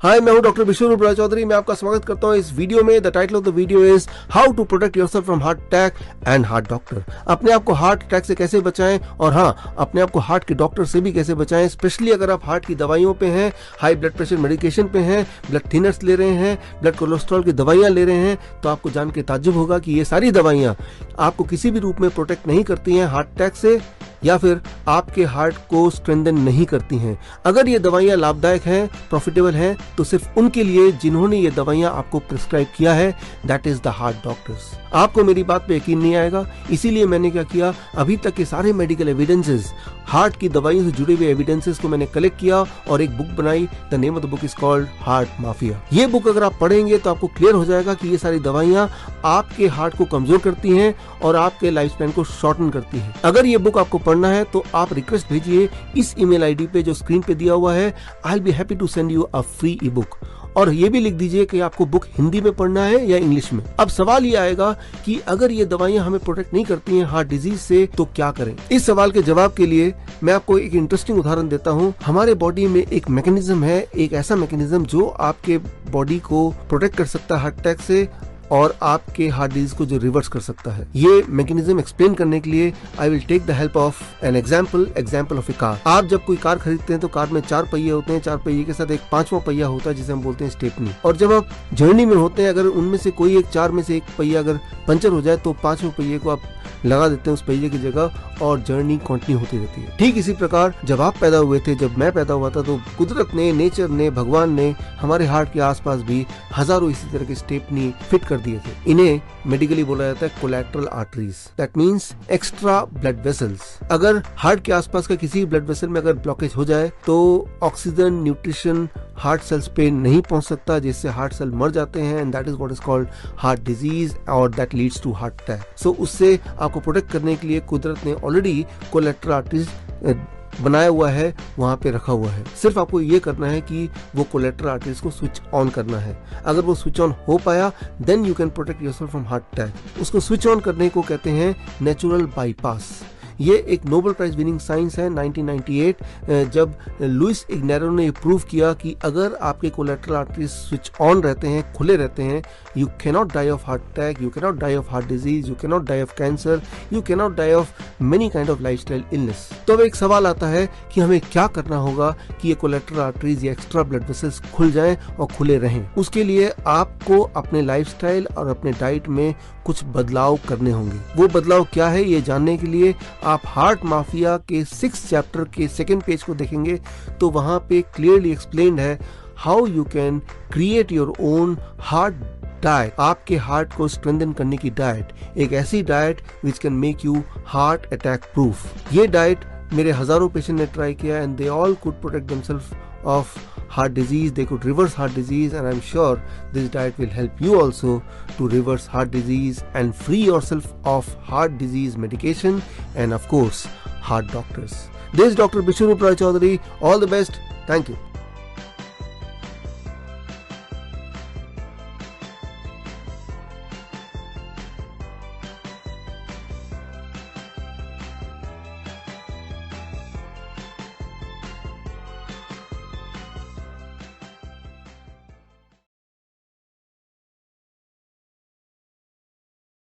हाय, मैं हूं डॉक्टर विश्वरूप राय चौधरी। मैं आपका स्वागत करता हूं इस वीडियो में। The title of the video is how to protect yourself from heart attack and heart doctor. अपने आप को हार्ट अटैक से कैसे बचाएं, और हाँ, अपने आप को हार्ट के डॉक्टर से भी कैसे बचाएं, स्पेशली अगर आप हार्ट की दवाइयों पे हैं, हाई ब्लड प्रेशर मेडिकेशन पे हैं, ब्लड थिनर्स ले रहे हैं, ब्लड कोलेस्ट्रॉल की दवाइयां ले रहे हैं, तो आपको जान के ताज्जुब होगा कि ये सारी दवाइयां आपको किसी भी रूप में प्रोटेक्ट नहीं करती हैं हार्ट अटैक से, या फिर आपके हार्ट को स्ट्रेंथन नहीं करती हैं। अगर ये दवाइयां लाभदायक हैं, प्रॉफिटेबल हैं, तो सिर्फ उनके लिए जिन्होंने ये दवाइयां आपको प्रिस्क्राइब किया है, that is the heart doctors. आपको मेरी बात पे यकीन नहीं आएगा, इसीलिए मैंने क्या किया, अभी तक के सारे मेडिकल एविडेंसेस, हार्ट की दवाइयों से जुड़े हुए एविडेंसेस को मैंने कलेक्ट किया और एक बुक बनाई। The name of the book is called heart mafia. ये बुक अगर आप पढ़ेंगे तो आपको क्लियर हो जाएगा कि ये सारी दवाइयां आपके हार्ट को कमजोर करती हैं और आपके लाइफ स्पैन को शॉर्टन करती हैं। अगर ये बुक आपको पढ़ना है तो आप रिक्वेस्ट भेजिए इस ईमेल आईडी पे जो स्क्रीन पे दिया हुआ है। I will be happy to send you a free e book. और ये भी लिख दीजिए कि आपको बुक हिंदी में पढ़ना है या इंग्लिश में। अब सवाल ये आएगा कि अगर ये दवाइयां हमें प्रोटेक्ट नहीं करती हैं हार्ट डिजीज से, तो क्या करें? इस सवाल के जवाब के लिए मैं आपको एक इंटरेस्टिंग उदाहरण देता हूँ। हमारे बॉडी में एक मैकेनिज्म है, एक ऐसा मैकेनिज्म जो आपके बॉडी को प्रोटेक्ट कर सकता है हार्ट अटैक से और आपके हार्ट डिजीज को जो रिवर्स कर सकता है। ये मैकेनिज्म एक्सप्लेन करने के लिए I will take the help of an example of a car. आप जब कोई कार खरीदते हैं तो कार में 4 पहिए होते हैं, 4 पहिए के साथ एक 5वां पहिया होता है जिसे हम बोलते हैं स्टेपनी। और जब आप जर्नी में होते हैं, अगर उनमें से कोई एक 4 में से एक पहिया अगर पंचर हो जाए तो 5वें पहिए को आप लगा देते हैं उस पहिए की जगह और जर्नी कंटिन्यू होती रहती है। ठीक इसी प्रकार जब आप पैदा हुए थे, जब मैं पैदा हुआ था, तो कुदरत ने, नेचर ने, भगवान ने हमारे हार्ट के आसपास भी हजारों इसी तरह के स्टेपनी फिट कर दिए थे। इन्हें मेडिकली बोला जाता है collateral arteries, that means extra blood vessels. अगर हार्ट के आसपास का किसी ब्लड वेसल में अगर ब्लॉकेज हो जाए तो ऑक्सीजन, न्यूट्रिशन हार्ट सेल्स पे नहीं पहुंच सकता, जिससे हार्ट सेल मर जाते हैं, and that is what is called heart disease और that leads to heart attack. So उससे आपको प्रोटेक्ट करने के लिए कुदरत ने ऑलरेडी कोलैटरल आर्टरीज बनाया हुआ है, वहां पे रखा हुआ है। सिर्फ आपको ये करना है कि वो कोलैटरल आर्टरीज को स्विच ऑन करना है। अगर वो स्विच ऑन हो पाया, then you can protect yourself from heart attack. उसको स्विच ऑन करने को कहते हैं नेचुरल बाईपास। ये एक नोबेल प्राइज विनिंग साइंस है 1998, जब लुइस इग्नेरो ने प्रूव किया कि अगर आपके कोलैटरल आर्टरीज स्विच ऑन रहते हैं, खुले रहते हैं, you cannot die of heart attack, you cannot die of heart disease, you cannot die of cancer, you cannot die of many kind of lifestyle illness. तो अब एक सवाल आता है कि हमें क्या करना होगा कि ये कोलैटरल आर्टरीज या एक्स्ट्रा ब्लड वेसल्स खुल जाएं और खुले रहें। उसके लिए आपको अपने लाइफस्टाइल और अपने डाइट में कुछ बदलाव करने होंगे। वो बदलाव क्या है, ये जानने के लिए आप हार्ट माफिया के 6th चैप्टर के 2nd पेज को देखेंगे तो वहां पे क्लियरली एक्सप्लेन्ड है how you can create your own heart diet. आपके हार्ट को स्ट्रेंथन करने की डाइट, एक ऐसी diet which can make you heart attack proof. ये डाइट मेरे हजारों पेशेंट ने ट्राई किया and they all could protect themselves of heart disease, they could reverse heart disease, and I'm sure this diet will help you also to reverse heart disease and free yourself of heart disease medication and of course heart doctors. This is Dr. Vishwarup Roy Chaudhary. All the best. Thank you.